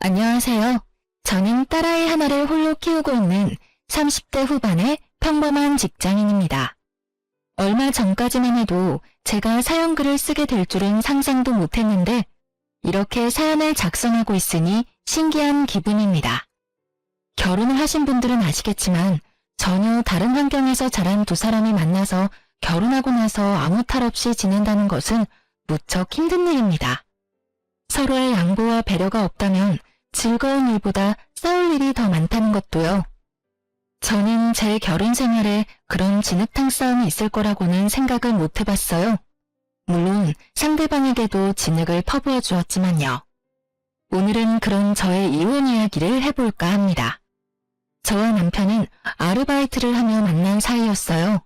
안녕하세요. 저는 딸아이 하나를 홀로 키우고 있는 30대 후반의 평범한 직장인입니다. 얼마 전까지만 해도 제가 사연글을 쓰게 될 줄은 상상도 못했는데 이렇게 사연을 작성하고 있으니 신기한 기분입니다. 결혼을 하신 분들은 아시겠지만 전혀 다른 환경에서 자란 두 사람이 만나서 결혼하고 나서 아무 탈 없이 지낸다는 것은 무척 힘든 일입니다. 서로의 양보와 배려가 없다면 즐거운 일보다 싸울 일이 더 많다는 것도요. 저는 제 결혼 생활에 그런 진흙탕 싸움이 있을 거라고는 생각을 못 해봤어요. 물론 상대방에게도 진흙을 퍼부어 주었지만요. 오늘은 그런 저의 이혼 이야기를 해볼까 합니다. 저와 남편은 아르바이트를 하며 만난 사이였어요.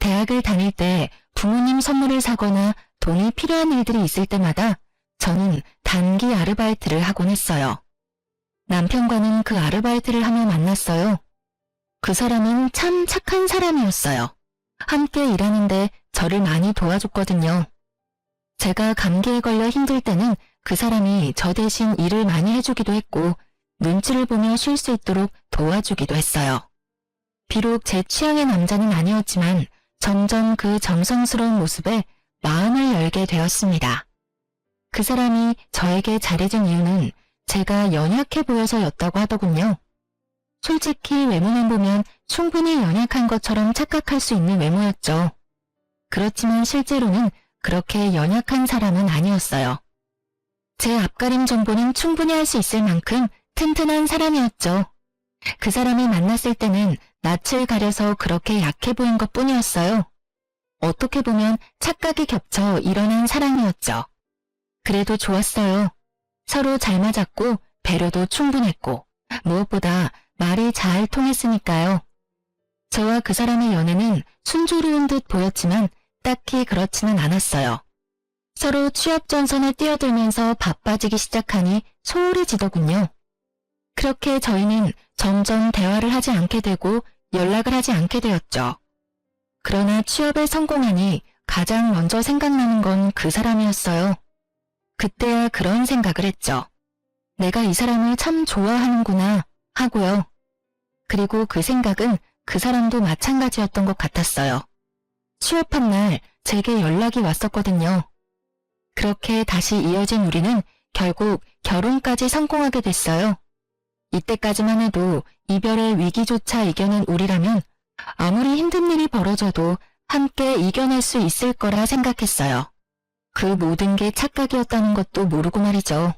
대학을 다닐 때 부모님 선물을 사거나 돈이 필요한 일들이 있을 때마다 저는 단기 아르바이트를 하곤 했어요. 남편과는 그 아르바이트를 하며 만났어요. 그 사람은 참 착한 사람이었어요. 함께 일하는데 저를 많이 도와줬거든요. 제가 감기에 걸려 힘들 때는 그 사람이 저 대신 일을 많이 해주기도 했고 눈치를 보며 쉴 수 있도록 도와주기도 했어요. 비록 제 취향의 남자는 아니었지만 점점 그 정성스러운 모습에 마음을 열게 되었습니다. 그 사람이 저에게 잘해준 이유는 제가 연약해 보여서였다고 하더군요. 솔직히 외모만 보면 충분히 연약한 것처럼 착각할 수 있는 외모였죠. 그렇지만 실제로는 그렇게 연약한 사람은 아니었어요. 제 앞가림 정보는 충분히 할 수 있을 만큼 튼튼한 사람이었죠. 그 사람을 만났을 때는 낯을 가려서 그렇게 약해 보인 것뿐이었어요. 어떻게 보면 착각이 겹쳐 일어난 사랑이었죠. 그래도 좋았어요. 서로 잘 맞았고 배려도 충분했고 무엇보다 말이 잘 통했으니까요. 저와 그 사람의 연애는 순조로운 듯 보였지만 딱히 그렇지는 않았어요. 서로 취업 전선에 뛰어들면서 바빠지기 시작하니 소홀히 지더군요. 그렇게 저희는 점점 대화를 하지 않게 되고 연락을 하지 않게 되었죠. 그러나 취업에 성공하니 가장 먼저 생각나는 건 그 사람이었어요. 그때야 그런 생각을 했죠. 내가 이 사람을 참 좋아하는구나 하고요. 그리고 그 생각은 그 사람도 마찬가지였던 것 같았어요. 취업한 날 제게 연락이 왔었거든요. 그렇게 다시 이어진 우리는 결국 결혼까지 성공하게 됐어요. 이때까지만 해도 이별의 위기조차 이겨낸 우리라면 아무리 힘든 일이 벌어져도 함께 이겨낼 수 있을 거라 생각했어요. 그 모든 게 착각이었다는 것도 모르고 말이죠.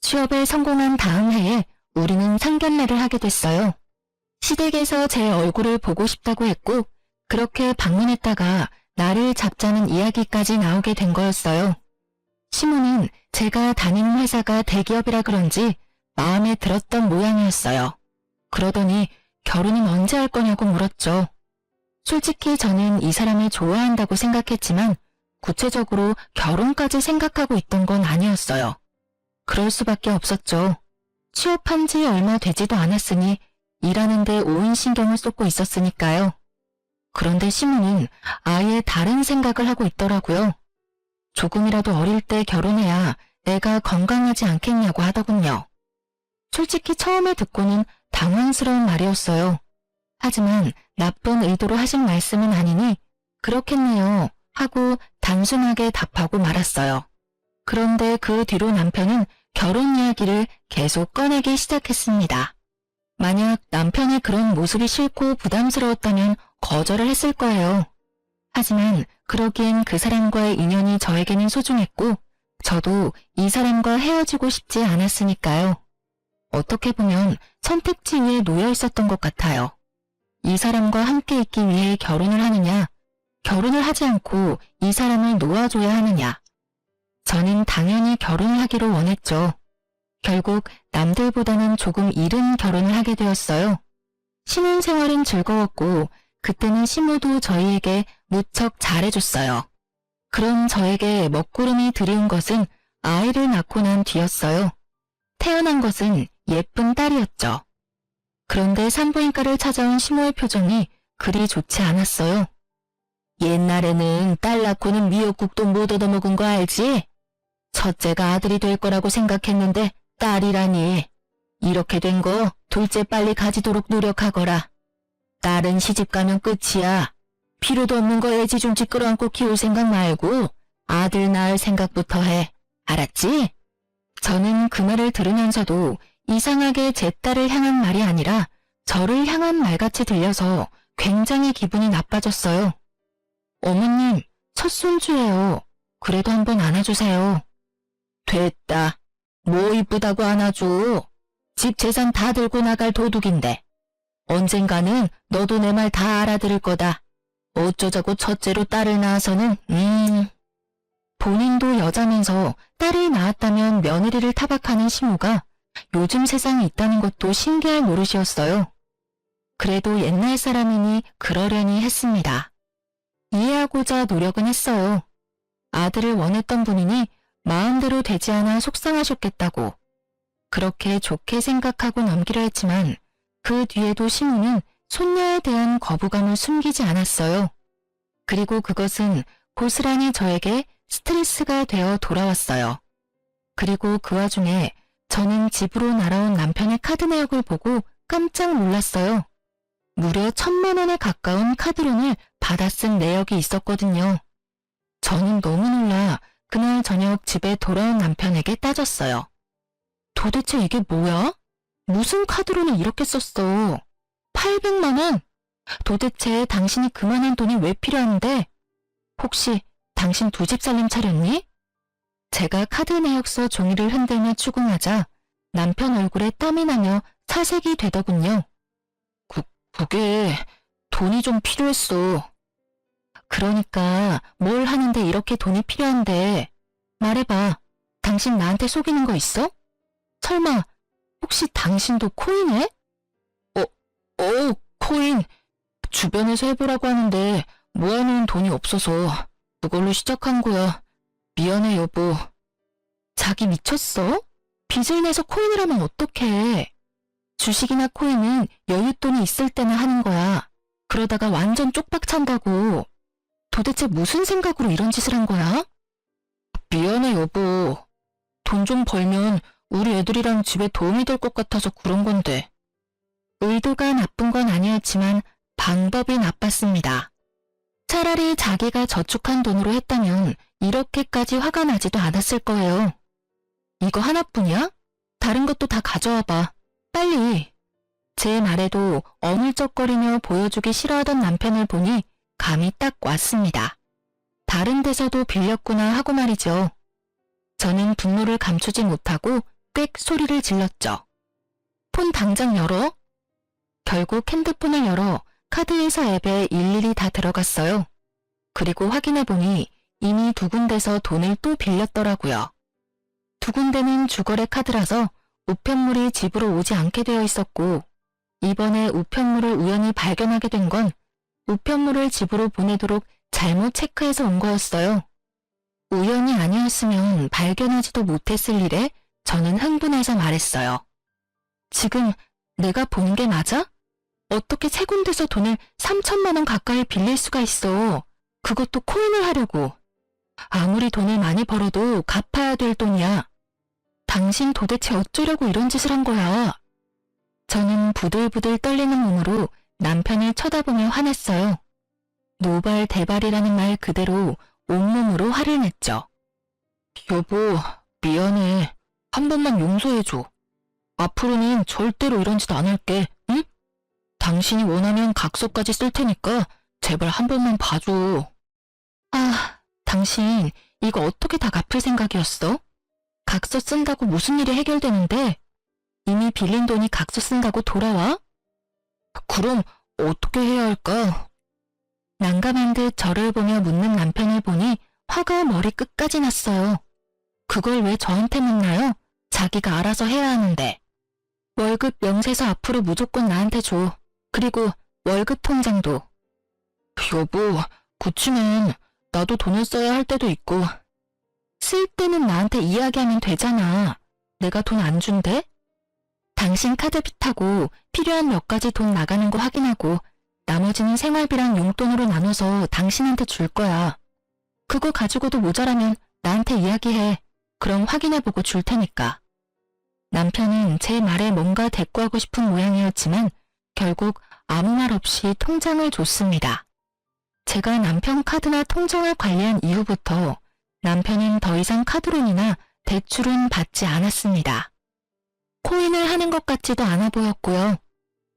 취업에 성공한 다음 해에 우리는 상견례를 하게 됐어요. 시댁에서 제 얼굴을 보고 싶다고 했고 그렇게 방문했다가 나를 잡자는 이야기까지 나오게 된 거였어요. 시모는 제가 다니는 회사가 대기업이라 그런지 마음에 들었던 모양이었어요. 그러더니 결혼은 언제 할 거냐고 물었죠. 솔직히 저는 이 사람을 좋아한다고 생각했지만 구체적으로 결혼까지 생각하고 있던 건 아니었어요. 그럴 수밖에 없었죠. 취업한 지 얼마 되지도 않았으니 일하는데 온 신경을 쏟고 있었으니까요. 그런데 시모는 아예 다른 생각을 하고 있더라고요. 조금이라도 어릴 때 결혼해야 내가 건강하지 않겠냐고 하더군요. 솔직히 처음에 듣고는 당황스러운 말이었어요. 하지만 나쁜 의도로 하신 말씀은 아니니 그렇겠네요 하고 단순하게 답하고 말았어요. 그런데 그 뒤로 남편은 결혼 이야기를 계속 꺼내기 시작했습니다. 만약 남편의 그런 모습이 싫고 부담스러웠다면 거절을 했을 거예요. 하지만 그러기엔 그 사람과의 인연이 저에게는 소중했고 저도 이 사람과 헤어지고 싶지 않았으니까요. 어떻게 보면 선택지 위에 놓여 있었던 것 같아요. 이 사람과 함께 있기 위해 결혼을 하느냐, 결혼을 하지 않고 이 사람을 놓아줘야 하느냐. 저는 당연히 결혼을 하기로 원했죠. 결국 남들보다는 조금 이른 결혼을 하게 되었어요. 신혼생활은 즐거웠고 그때는 시모도 저희에게 무척 잘해줬어요. 그런 저에게 먹구름이 드리운 것은 아이를 낳고 난 뒤였어요. 태어난 것은 예쁜 딸이었죠. 그런데 산부인과를 찾아온 시모의 표정이 그리 좋지 않았어요. 옛날에는 딸 낳고는 미역국도 못 얻어먹은 거 알지? 첫째가 아들이 될 거라고 생각했는데 딸이라니. 이렇게 된 거 둘째 빨리 가지도록 노력하거라. 딸은 시집 가면 끝이야. 필요도 없는 거 애지중지 끌어안고 키울 생각 말고 아들 낳을 생각부터 해. 알았지? 저는 그 말을 들으면서도 이상하게 제 딸을 향한 말이 아니라 저를 향한 말같이 들려서 굉장히 기분이 나빠졌어요. 어머님, 첫 손주예요. 그래도 한번 안아주세요. 됐다. 뭐 이쁘다고 안아줘. 집 재산 다 들고 나갈 도둑인데. 언젠가는 너도 내 말 다 알아들을 거다. 어쩌자고 첫째로 딸을 낳아서는 본인도 여자면서 딸을 낳았다면 며느리를 타박하는 시모가 요즘 세상에 있다는 것도 신기할 노릇이었어요. 그래도 옛날 사람이니 그러려니 했습니다. 이해하고자 노력은 했어요. 아들을 원했던 분이니 마음대로 되지 않아 속상하셨겠다고. 그렇게 좋게 생각하고 넘기려 했지만 그 뒤에도 시모는 손녀에 대한 거부감을 숨기지 않았어요. 그리고 그것은 고스란히 저에게 스트레스가 되어 돌아왔어요. 그리고 그 와중에 저는 집으로 날아온 남편의 카드 내역을 보고 깜짝 놀랐어요. 무려 1,000만 원에 가까운 카드론을 받아 쓴 내역이 있었거든요. 저는 너무 놀라 그날 저녁 집에 돌아온 남편에게 따졌어요. 도대체 이게 뭐야? 무슨 카드론을 이렇게 썼어? 800만 원? 도대체 당신이 그만한 돈이 왜 필요한데? 혹시 당신 두 집 살림 차렸니? 제가 카드 내역서 종이를 흔들며 추궁하자 남편 얼굴에 땀이 나며 사색이 되더군요. 그게 돈이 좀 필요했어. 그러니까 뭘 하는데 이렇게 돈이 필요한데. 말해봐. 당신 나한테 속이는 거 있어? 설마 혹시 당신도 코인해? 코인. 주변에서 해보라고 하는데 모아놓은 돈이 없어서 그걸로 시작한 거야. 미안해 여보. 자기 미쳤어? 빚을 내서 코인을 하면 어떡해. 주식이나 코인은 여윳돈이 있을 때나 하는 거야. 그러다가 완전 쪽박 찬다고. 도대체 무슨 생각으로 이런 짓을 한 거야? 미안해 여보. 돈 좀 벌면 우리 애들이랑 집에 도움이 될 것 같아서 그런 건데. 의도가 나쁜 건 아니었지만 방법이 나빴습니다. 차라리 자기가 저축한 돈으로 했다면 이렇게까지 화가 나지도 않았을 거예요. 이거 하나뿐이야? 다른 것도 다 가져와봐. 빨리. 제 말에도 어물쩍거리며 보여주기 싫어하던 남편을 보니 감이 딱 왔습니다. 다른 데서도 빌렸구나 하고 말이죠. 저는 분노를 감추지 못하고 꽥 소리를 질렀죠. 폰 당장 열어. 결국 핸드폰을 열어 카드회사 앱에 일일이 다 들어갔어요. 그리고 확인해보니 이미 두 군데서 돈을 또 빌렸더라고요. 두 군데는 주거래 카드라서 우편물이 집으로 오지 않게 되어 있었고 이번에 우편물을 우연히 발견하게 된 건 우편물을 집으로 보내도록 잘못 체크해서 온 거였어요. 우연이 아니었으면 발견하지도 못했을 일에 저는 흥분해서 말했어요. 지금 내가 본 게 맞아? 어떻게 세 군데서 돈을 3,000만 원 가까이 빌릴 수가 있어. 그것도 코인을 하려고. 아무리 돈을 많이 벌어도 갚아야 될 돈이야. 당신 도대체 어쩌려고 이런 짓을 한 거야. 저는 부들부들 떨리는 몸으로 남편을 쳐다보며 화냈어요. 노발대발이라는 말 그대로 온몸으로 화를 냈죠. 여보, 미안해. 한 번만 용서해줘. 앞으로는 절대로 이런 짓 안 할게, 응? 당신이 원하면 각서까지 쓸 테니까 제발 한 번만 봐줘. 아, 당신 이거 어떻게 다 갚을 생각이었어? 각서 쓴다고 무슨 일이 해결되는데? 이미 빌린 돈이 각서 쓴다고 돌아와? 그럼 어떻게 해야 할까? 난감한 듯 저를 보며 묻는 남편을 보니 화가 머리끝까지 났어요. 그걸 왜 저한테 묻나요? 자기가 알아서 해야 하는데. 월급 명세서 앞으로 무조건 나한테 줘. 그리고 월급 통장도. 여보, 그치만 나도 돈을 써야 할 때도 있고. 쓸 때는 나한테 이야기하면 되잖아. 내가 돈 안 준대? 당신 카드빚하고 필요한 몇 가지 돈 나가는 거 확인하고 나머지는 생활비랑 용돈으로 나눠서 당신한테 줄 거야. 그거 가지고도 모자라면 나한테 이야기해. 그럼 확인해보고 줄 테니까. 남편은 제 말에 뭔가 대꾸하고 싶은 모양이었지만 결국 아무 말 없이 통장을 줬습니다. 제가 남편 카드나 통장을 관리한 이후부터 남편은 더 이상 카드론이나 대출은 받지 않았습니다. 코인을 하는 것 같지도 않아 보였고요.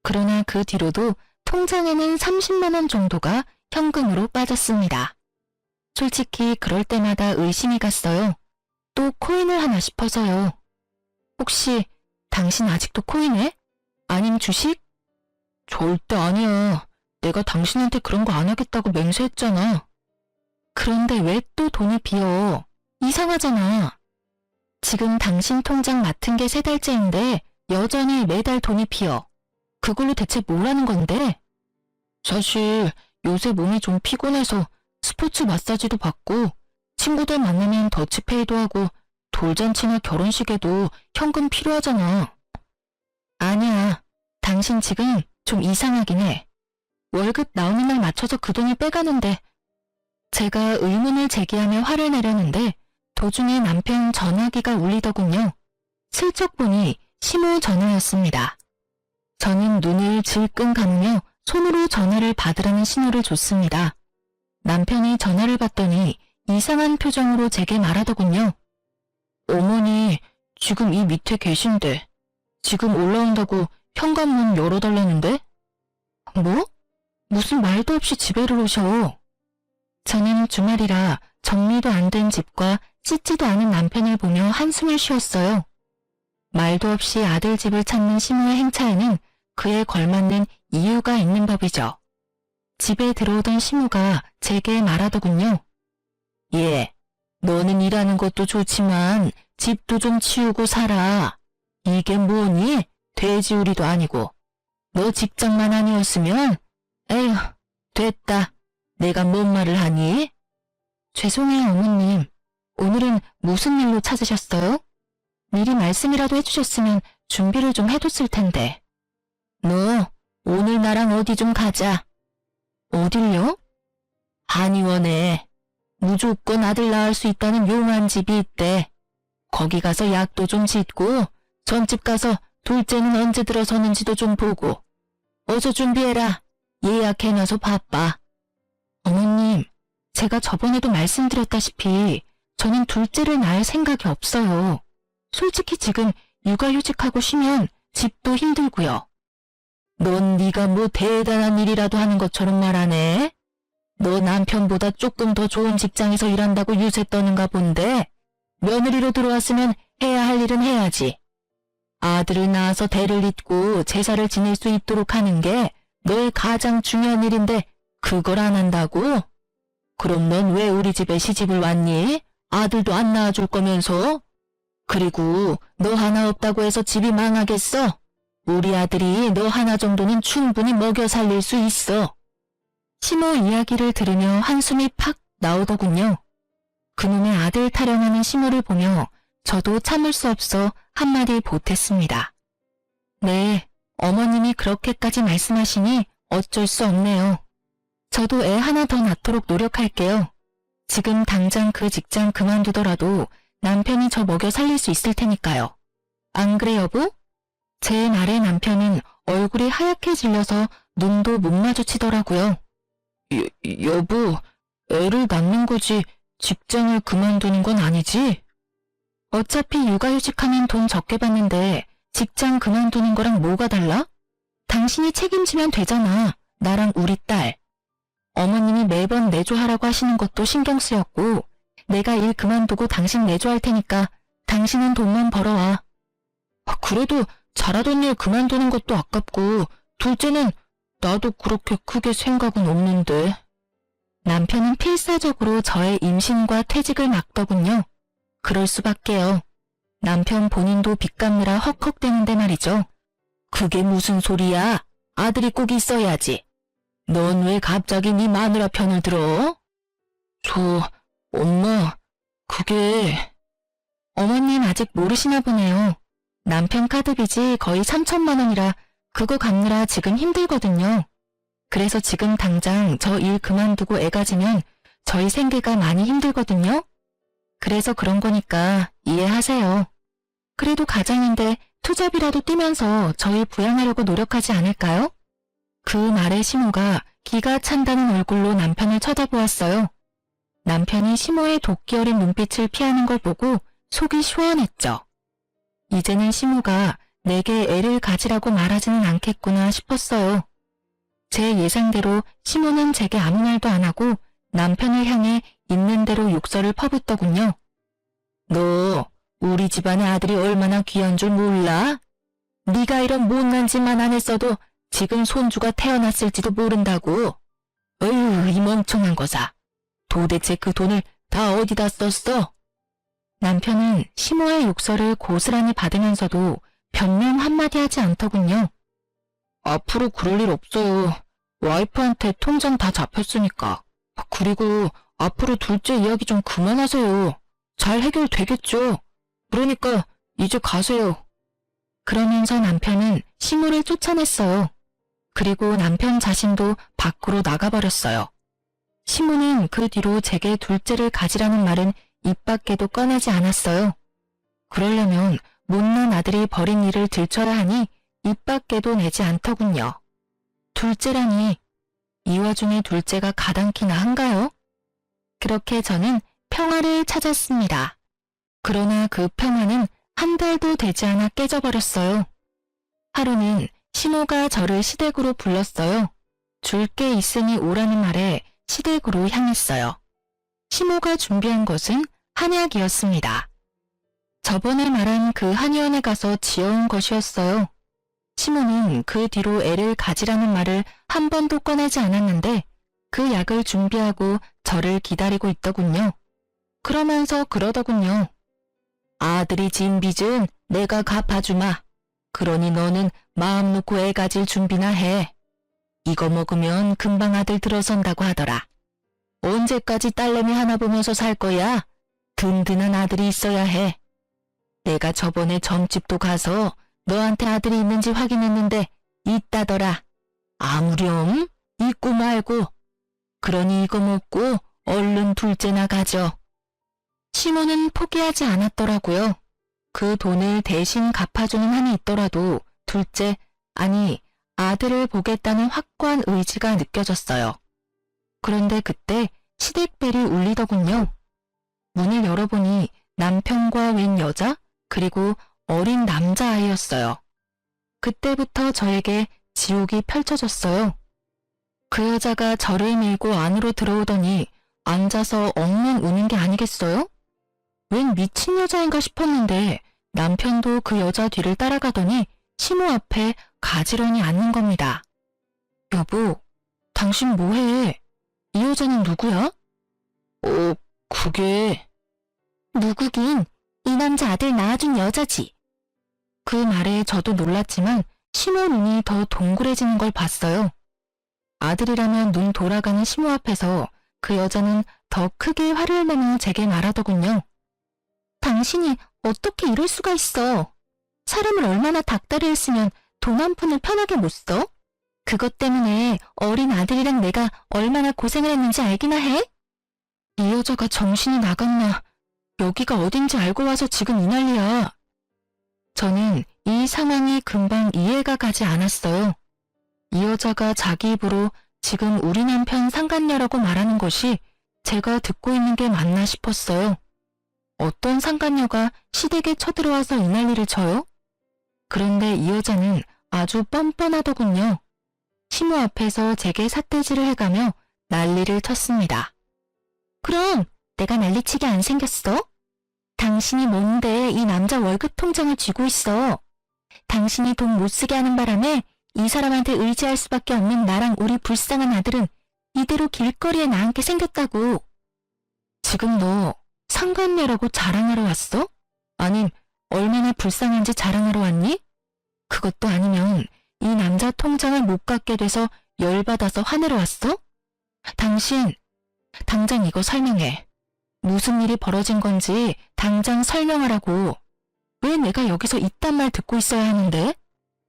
그러나 그 뒤로도 통장에는 30만 원 정도가 현금으로 빠졌습니다. 솔직히 그럴 때마다 의심이 갔어요. 또 코인을 하나 싶어서요. 혹시 당신 아직도 코인해? 아님 주식? 절대 아니야. 내가 당신한테 그런 거 안 하겠다고 맹세했잖아. 그런데 왜 또 돈이 비어? 이상하잖아. 지금 당신 통장 맡은 게 3달째인데 여전히 매달 돈이 비어. 그걸로 대체 뭘 하는 건데? 사실 요새 몸이 좀 피곤해서 스포츠 마사지도 받고 친구들 만나면 더치페이도 하고 돌잔치나 결혼식에도 현금 필요하잖아. 아니야. 당신 지금 좀 이상하긴 해. 월급 나오는 날 맞춰서 그 돈을 빼가는데 제가 의문을 제기하며 화를 내려는데 도중에 남편 전화기가 울리더군요. 슬쩍 보니 심호 전화였습니다. 저는 눈을 질끈 감으며 손으로 전화를 받으라는 신호를 줬습니다. 남편이 전화를 받더니 이상한 표정으로 제게 말하더군요. 어머니, 지금 이 밑에 계신데 지금 올라온다고 현관문 열어달라는데? 뭐? 무슨 말도 없이 집에를 오셔. 저는 주말이라 정리도 안 된 집과 씻지도 않은 남편을 보며 한숨을 쉬었어요. 말도 없이 아들 집을 찾는 시모의 행차에는 그에 걸맞는 이유가 있는 법이죠. 집에 들어오던 시모가 제게 말하더군요. 예, 너는 일하는 것도 좋지만 집도 좀 치우고 살아. 이게 뭐니? 돼지우리도 아니고. 너 직장만 아니었으면 에휴, 됐다. 내가 뭔 말을 하니? 죄송해요, 어머님. 오늘은 무슨 일로 찾으셨어요? 미리 말씀이라도 해주셨으면 준비를 좀 해뒀을 텐데. 너 오늘 나랑 어디 좀 가자. 어딜요? 한의원에 무조건 아들 낳을 수 있다는 용한 집이 있대. 거기 가서 약도 좀 짓고 전집 가서 둘째는 언제 들어서는지도 좀 보고. 어서 준비해라. 예약해놔서 바빠. 어머님, 제가 저번에도 말씀드렸다시피 저는 둘째를 낳을 생각이 없어요. 솔직히 지금 육아휴직하고 쉬면 집도 힘들고요. 넌 네가 뭐 대단한 일이라도 하는 것처럼 말하네. 너 남편보다 조금 더 좋은 직장에서 일한다고 유세 떠는가 본데 며느리로 들어왔으면 해야 할 일은 해야지. 아들을 낳아서 대를 잇고 제사를 지낼 수 있도록 하는 게 너의 가장 중요한 일인데 그걸 안 한다고? 그럼 넌 왜 우리 집에 시집을 왔니? 아들도 안 낳아줄 거면서? 그리고 너 하나 없다고 해서 집이 망하겠어? 우리 아들이 너 하나 정도는 충분히 먹여 살릴 수 있어. 시모 이야기를 들으며 한숨이 팍 나오더군요. 그놈의 아들 타령하는 시모를 보며 저도 참을 수 없어 한마디 보탰습니다. 네, 어머님이 그렇게까지 말씀하시니 어쩔 수 없네요. 저도 애 하나 더 낳도록 노력할게요. 지금 당장 그 직장 그만두더라도 남편이 저 먹여 살릴 수 있을 테니까요. 안 그래 여보? 제 말에 남편은 얼굴이 하얗게 질려서 눈도 못 마주치더라고요. 여보, 애를 낳는 거지 직장을 그만두는 건 아니지? 어차피 육아휴직하면 돈 적게 받는데 직장 그만두는 거랑 뭐가 달라? 당신이 책임지면 되잖아. 나랑 우리 딸. 어머님이 매번 내조하라고 하시는 것도 신경 쓰였고 내가 일 그만두고 당신 내조할 테니까 당신은 돈만 벌어와. 그래도 잘하던 일 그만두는 것도 아깝고 둘째는 나도 그렇게 크게 생각은 없는데. 남편은 필사적으로 저의 임신과 퇴직을 막더군요. 그럴 수밖에요. 남편 본인도 빚 갚느라 헉헉대는데 말이죠. 그게 무슨 소리야? 아들이 꼭 있어야지. 넌 왜 갑자기 네 마누라 편을 들어? 엄마, 그게... 어머님 아직 모르시나 보네요. 남편 카드 빚이 거의 3천만 원이라 그거 갚느라 지금 힘들거든요. 그래서 지금 당장 저 일 그만두고 애 가지면 저희 생계가 많이 힘들거든요. 그래서 그런 거니까 이해하세요. 그래도 가장인데 투잡이라도 뛰면서 저희 부양하려고 노력하지 않을까요? 그 말에 시모가 기가 찬다는 얼굴로 남편을 쳐다보았어요. 남편이 시모의 도끼 어린 눈빛을 피하는 걸 보고 속이 시원했죠. 이제는 시모가 내게 애를 가지라고 말하지는 않겠구나 싶었어요. 제 예상대로 시모는 제게 아무 말도 안 하고 남편을 향해 있는 대로 욕설을 퍼붓더군요. 너 우리 집안의 아들이 얼마나 귀한 줄 몰라? 네가 이런 못난 짓만 안 했어도 지금 손주가 태어났을지도 모른다고. 어휴, 이 멍청한 거사. 도대체 그 돈을 다 어디다 썼어? 남편은 시모의 욕설을 고스란히 받으면서도 변명 한마디 하지 않더군요. 앞으로 그럴 일 없어요. 와이프한테 통장 다 잡혔으니까. 그리고 앞으로 둘째 이야기 좀 그만하세요. 잘 해결되겠죠. 그러니까 이제 가세요. 그러면서 남편은 시모를 쫓아냈어요. 그리고 남편 자신도 밖으로 나가버렸어요. 시모는 그 뒤로 제게 둘째를 가지라는 말은 입 밖에도 꺼내지 않았어요. 그러려면 못난 아들이 벌인 일을 들춰야 하니 입 밖에도 내지 않더군요. 둘째라니, 이 와중에 둘째가 가당키나 한가요? 그렇게 저는 평화를 찾았습니다. 그러나 그 평화는 한 달도 되지 않아 깨져버렸어요. 하루는 시모가 저를 시댁으로 불렀어요. 줄 게 있으니 오라는 말에 시댁으로 향했어요. 시모가 준비한 것은 한약이었습니다. 저번에 말한 그 한의원에 가서 지어온 것이었어요. 시모는 그 뒤로 애를 가지라는 말을 한 번도 꺼내지 않았는데 그 약을 준비하고 저를 기다리고 있더군요. 그러면서 그러더군요. 아들이 진 빚은 내가 갚아주마. 그러니 너는 마음 놓고 애 가질 준비나 해. 이거 먹으면 금방 아들 들어선다고 하더라. 언제까지 딸내미 하나 보면서 살 거야? 든든한 아들이 있어야 해. 내가 저번에 점집도 가서 너한테 아들이 있는지 확인했는데 있다더라. 아무렴? 있고 말고. 그러니 이거 먹고 얼른 둘째나 가져. 시모는 포기하지 않았더라고요. 그 돈을 대신 갚아주는 한이 있더라도 둘째, 아니 아들을 보겠다는 확고한 의지가 느껴졌어요. 그런데 그때 시댁벨이 울리더군요. 문을 열어보니 남편과 웬 여자, 그리고 어린 남자아이였어요. 그때부터 저에게 지옥이 펼쳐졌어요. 그 여자가 저를 밀고 안으로 들어오더니 앉아서 엉엉 우는 게 아니겠어요? 웬 미친 여자인가 싶었는데 남편도 그 여자 뒤를 따라가더니 시모 앞에 가지런히 앉는 겁니다. 여보, 당신 뭐해? 이 여자는 누구야? 그게... 누구긴 이 남자 아들 낳아준 여자지. 그 말에 저도 놀랐지만 시모 눈이 더 동그래지는 걸 봤어요. 아들이라면 눈 돌아가는 시모 앞에서 그 여자는 더 크게 화를 내며 제게 말하더군요. 당신이 어떻게 이럴 수가 있어? 사람을 얼마나 닥달을 했으면 돈 한 푼을 편하게 못 써? 그것 때문에 어린 아들이랑 내가 얼마나 고생을 했는지 알기나 해? 이 여자가 정신이 나갔나? 여기가 어딘지 알고 와서 지금 이 난리야. 저는 이 상황이 금방 이해가 가지 않았어요. 이 여자가 자기 입으로 지금 우리 남편 상간녀라고 말하는 것이 제가 듣고 있는 게 맞나 싶었어요. 어떤 상간녀가 시댁에 쳐들어와서 이 난리를 쳐요? 그런데 이 여자는 아주 뻔뻔하더군요. 시모 앞에서 제게 삿대질을 해가며 난리를 쳤습니다. 그럼 내가 난리치게 안 생겼어? 당신이 뭔데 이 남자 월급 통장을 쥐고 있어? 당신이 돈 못 쓰게 하는 바람에 이 사람한테 의지할 수밖에 없는 나랑 우리 불쌍한 아들은 이대로 길거리에 나앉게 생겼다고. 지금 너 상간녀라고 자랑하러 왔어? 아님 얼마나 불쌍한지 자랑하러 왔니? 그것도 아니면 이 남자 통장을 못 갖게 돼서 열받아서 화내러 왔어? 당신, 당장 이거 설명해. 무슨 일이 벌어진 건지 당장 설명하라고. 왜 내가 여기서 이딴 말 듣고 있어야 하는데?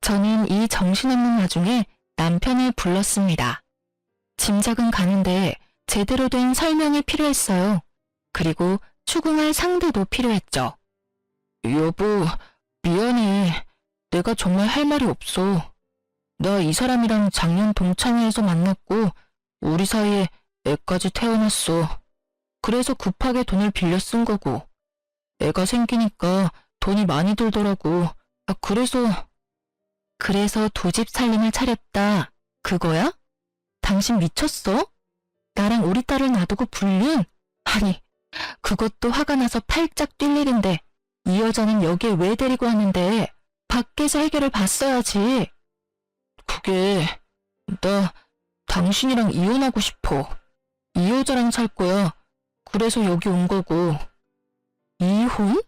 저는 이 정신없는 와중에 남편을 불렀습니다. 짐작은 가는데 제대로 된 설명이 필요했어요. 그리고 추궁할 상대도 필요했죠. 여보, 미안해. 내가 정말 할 말이 없어. 나 이 사람이랑 작년 동창회에서 만났고 우리 사이에 애까지 태어났어. 그래서 급하게 돈을 빌려 쓴 거고. 애가 생기니까 돈이 많이 들더라고. 그래서 두 집 살림을 차렸다. 그거야? 당신 미쳤어? 나랑 우리 딸을 놔두고 불륜? 아니, 그것도 화가 나서 팔짝 뛸 일인데 이 여자는 여기에 왜 데리고 왔는데 밖에서 해결을 봤어야지. 그게 나 당신이랑 이혼하고 싶어. 이 여자랑 살 거야. 그래서 여기 온 거고. 이혼?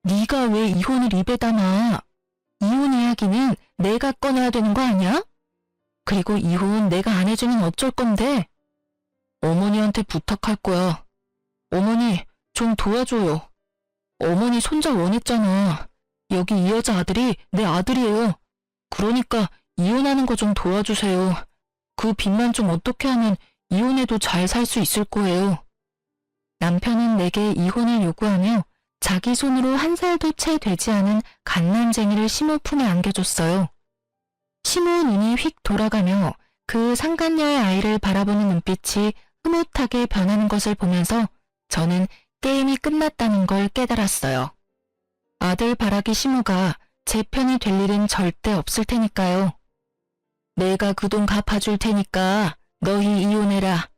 네가 왜 이혼을 입에 담아? 이혼 이야기는 내가 꺼내야 되는 거 아니야? 그리고 이혼 내가 안 해주면 어쩔 건데? 어머니한테 부탁할 거야. 어머니, 좀 도와줘요. 어머니 손자 원했잖아. 여기 이 여자 아들이 내 아들이에요. 그러니까 이혼하는 거 좀 도와주세요. 그 빚만 좀 어떻게 하면 이혼해도 잘 살 수 있을 거예요. 남편은 내게 이혼을 요구하며 자기 손으로 한 살도 채 되지 않은 갓난쟁이를 시모 품에 안겨줬어요. 시모 눈이 휙 돌아가며 그 상간녀의 아이를 바라보는 눈빛이 흐뭇하게 변하는 것을 보면서 저는 게임이 끝났다는 걸 깨달았어요. 아들 바라기 시모가 제 편이 될 일은 절대 없을 테니까요. 내가 그 돈 갚아줄 테니까 너희 이혼해라.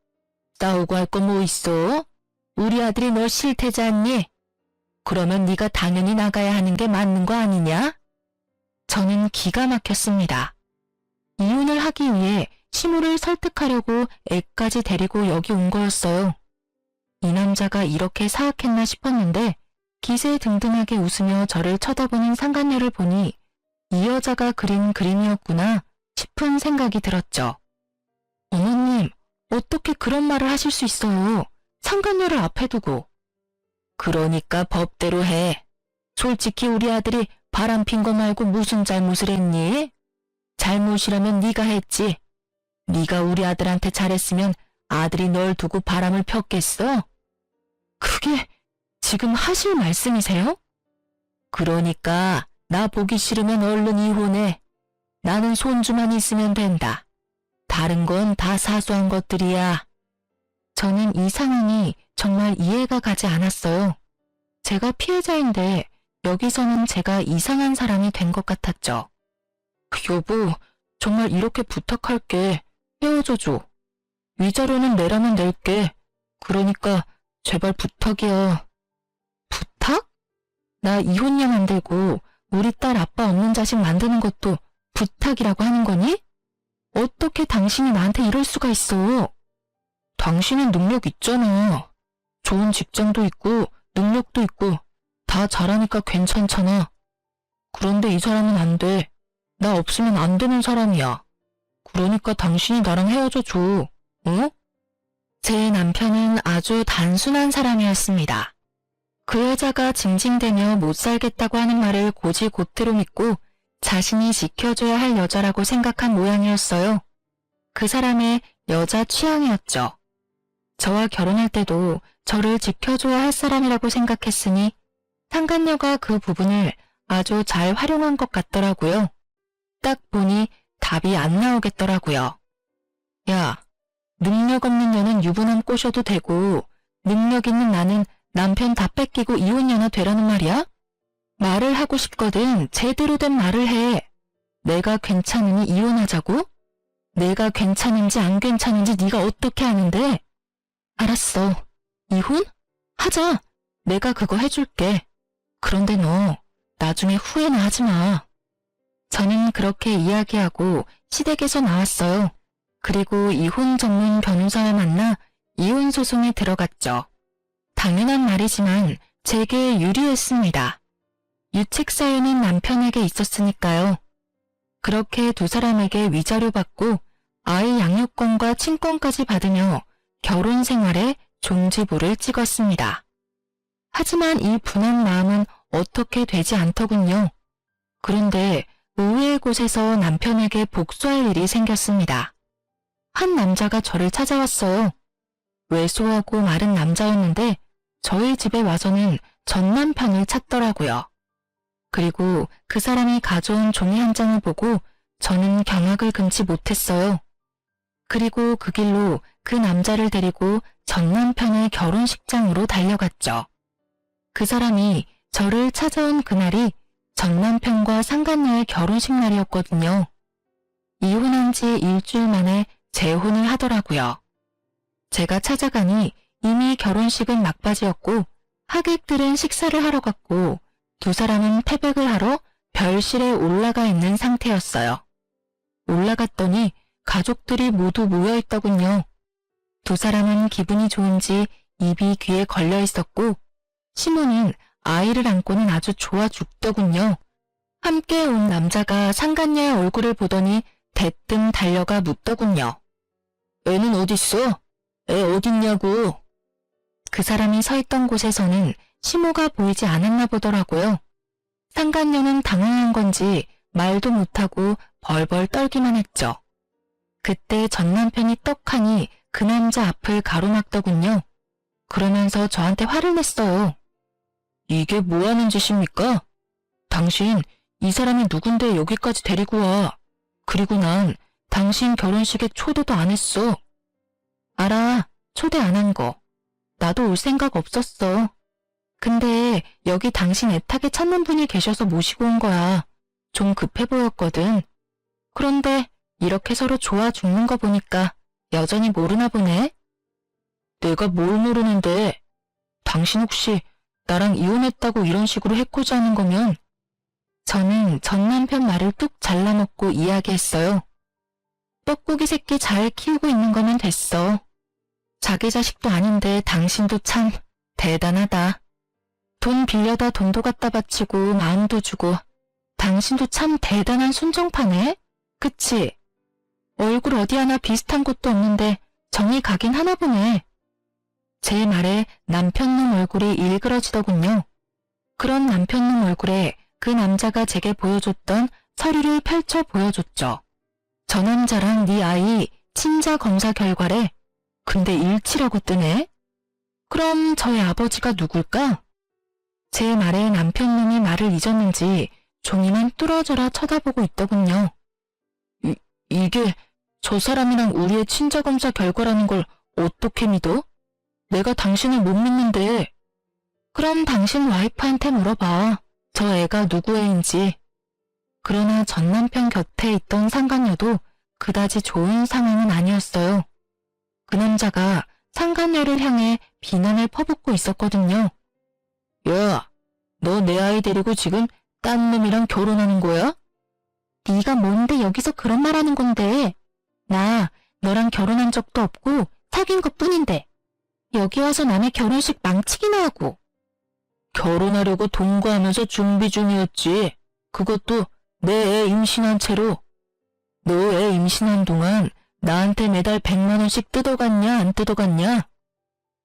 싸우고 할 거 뭐 있어? 우리 아들이 널 싫대지 않니? 그러면 네가 당연히 나가야 하는 게 맞는 거 아니냐? 저는 기가 막혔습니다. 이혼을 하기 위해 시모를 설득하려고 애까지 데리고 여기 온 거였어요. 이 남자가 이렇게 사악했나 싶었는데 기세등등하게 웃으며 저를 쳐다보는 상간녀를 보니 이 여자가 그린 그림이었구나 싶은 생각이 들었죠. 어머님, 어떻게 그런 말을 하실 수 있어요? 상간녀를 앞에 두고. 그러니까 법대로 해. 솔직히 우리 아들이 바람핀 거 말고 무슨 잘못을 했니? 잘못이라면 네가 했지. 네가 우리 아들한테 잘했으면 아들이 널 두고 바람을 폈겠어? 그게 지금 하실 말씀이세요? 그러니까 나 보기 싫으면 얼른 이혼해. 나는 손주만 있으면 된다. 다른 건 다 사소한 것들이야. 저는 이 상황이 정말 이해가 가지 않았어요. 제가 피해자인데 여기서는 제가 이상한 사람이 된 것 같았죠. 여보, 정말 이렇게 부탁할게. 헤어져줘. 위자료는 내라면 낼게. 그러니까 제발 부탁이야. 부탁? 나 이혼녀 만들고 우리 딸 아빠 없는 자식 만드는 것도 부탁이라고 하는 거니? 어떻게 당신이 나한테 이럴 수가 있어? 당신은 능력 있잖아. 좋은 직장도 있고 능력도 있고 다 잘하니까 괜찮잖아. 그런데 이 사람은 안 돼. 나 없으면 안 되는 사람이야. 그러니까 당신이 나랑 헤어져 줘. 어? 제 남편은 아주 단순한 사람이었습니다. 그 여자가 징징대며 못 살겠다고 하는 말을 곧이곧대로 믿고 자신이 지켜줘야 할 여자라고 생각한 모양이었어요. 그 사람의 여자 취향이었죠. 저와 결혼할 때도 저를 지켜줘야 할 사람이라고 생각했으니 상간녀가 그 부분을 아주 잘 활용한 것 같더라고요. 딱 보니 답이 안 나오겠더라고요. 야, 능력 없는 년은 유부남 꼬셔도 되고 능력 있는 나는 남편 다 뺏기고 이혼녀나 되라는 말이야? 말을 하고 싶거든 제대로 된 말을 해. 내가 괜찮으니 이혼하자고? 내가 괜찮은지 안 괜찮은지 네가 어떻게 아는데? 알았어. 이혼? 하자. 내가 그거 해줄게. 그런데 너 나중에 후회나 하지 마. 저는 그렇게 이야기하고 시댁에서 나왔어요. 그리고 이혼 전문 변호사와 만나 이혼 소송에 들어갔죠. 당연한 말이지만 제게 유리했습니다. 유책 사유는 남편에게 있었으니까요. 그렇게 두 사람에게 위자료 받고 아이 양육권과 친권까지 받으며 결혼 생활에 종지부를 찍었습니다. 하지만 이 분한 마음은 어떻게 되지 않더군요. 그런데 의외의 곳에서 남편에게 복수할 일이 생겼습니다. 한 남자가 저를 찾아왔어요. 왜소하고 마른 남자였는데 저희 집에 와서는 전 남편을 찾더라고요. 그리고 그 사람이 가져온 종이 한 장을 보고 저는 경악을 금치 못했어요. 그리고 그 길로 그 남자를 데리고 전 남편의 결혼식장으로 달려갔죠. 그 사람이 저를 찾아온 그날이 전 남편과 상간녀의 결혼식 날이었거든요. 이혼한 지 일주일 만에 재혼을 하더라고요. 제가 찾아가니 이미 결혼식은 막바지였고 하객들은 식사를 하러 갔고 두 사람은 태백을 하러 별실에 올라가 있는 상태였어요. 올라갔더니 가족들이 모두 모여 있더군요. 두 사람은 기분이 좋은지 입이 귀에 걸려 있었고 시모는 아이를 안고는 아주 좋아 죽더군요. 함께 온 남자가 상간녀의 얼굴을 보더니 대뜸 달려가 묻더군요. 애는 어딨어? 애 어딨냐고. 그 사람이 서 있던 곳에서는 시모가 보이지 않았나 보더라고요. 상간녀는 당황한 건지 말도 못하고 벌벌 떨기만 했죠. 그때 전 남편이 떡하니 그 남자 앞을 가로막더군요. 그러면서 저한테 화를 냈어요. 이게 뭐하는 짓입니까? 당신 이 사람이 누군데 여기까지 데리고 와. 그리고 난 당신 결혼식에 초대도 안 했어. 알아, 초대 안 한 거. 나도 올 생각 없었어. 근데 여기 당신 애타게 찾는 분이 계셔서 모시고 온 거야. 좀 급해 보였거든. 그런데 이렇게 서로 좋아 죽는 거 보니까 여전히 모르나 보네. 내가 뭘 모르는데. 당신 혹시 나랑 이혼했다고 이런 식으로 해코지 하는 거면. 저는 전 남편 말을 뚝 잘라먹고 이야기했어요. 뻐꾸기 새끼 잘 키우고 있는 거면 됐어. 자기 자식도 아닌데 당신도 참 대단하다. 돈 빌려다 돈도 갖다 바치고 마음도 주고 당신도 참 대단한 순정파네? 그치? 얼굴 어디 하나 비슷한 곳도 없는데 정이 가긴 하나 보네. 제 말에 남편놈 얼굴이 일그러지더군요. 그런 남편놈 얼굴에 그 남자가 제게 보여줬던 서류를 펼쳐 보여줬죠. 저 남자랑 네 아이 친자 검사 결과래. 근데 일치라고 뜨네? 그럼 저의 아버지가 누굴까? 제 말에 남편놈이 말을 잊었는지 종이만 뚫어져라 쳐다보고 있더군요. 이게 저 사람이랑 우리의 친자 검사 결과라는 걸 어떻게 믿어? 내가 당신을 못 믿는데. 그럼 당신 와이프한테 물어봐. 저 애가 누구 애인지. 그러나 전 남편 곁에 있던 상간녀도 그다지 좋은 상황은 아니었어요. 그 남자가 상간녀를 향해 비난을 퍼붓고 있었거든요. 야, 너 내 아이 데리고 지금 딴 놈이랑 결혼하는 거야? 네가 뭔데 여기서 그런 말 하는 건데. 나 너랑 결혼한 적도 없고 사귄 것뿐인데. 여기 와서 남의 결혼식 망치기나 하고. 결혼하려고 동거하면서 준비 중이었지. 그것도 내 애 임신한 채로. 너 애 임신한 동안 나한테 매달 100만 원씩 뜯어갔냐 안 뜯어갔냐?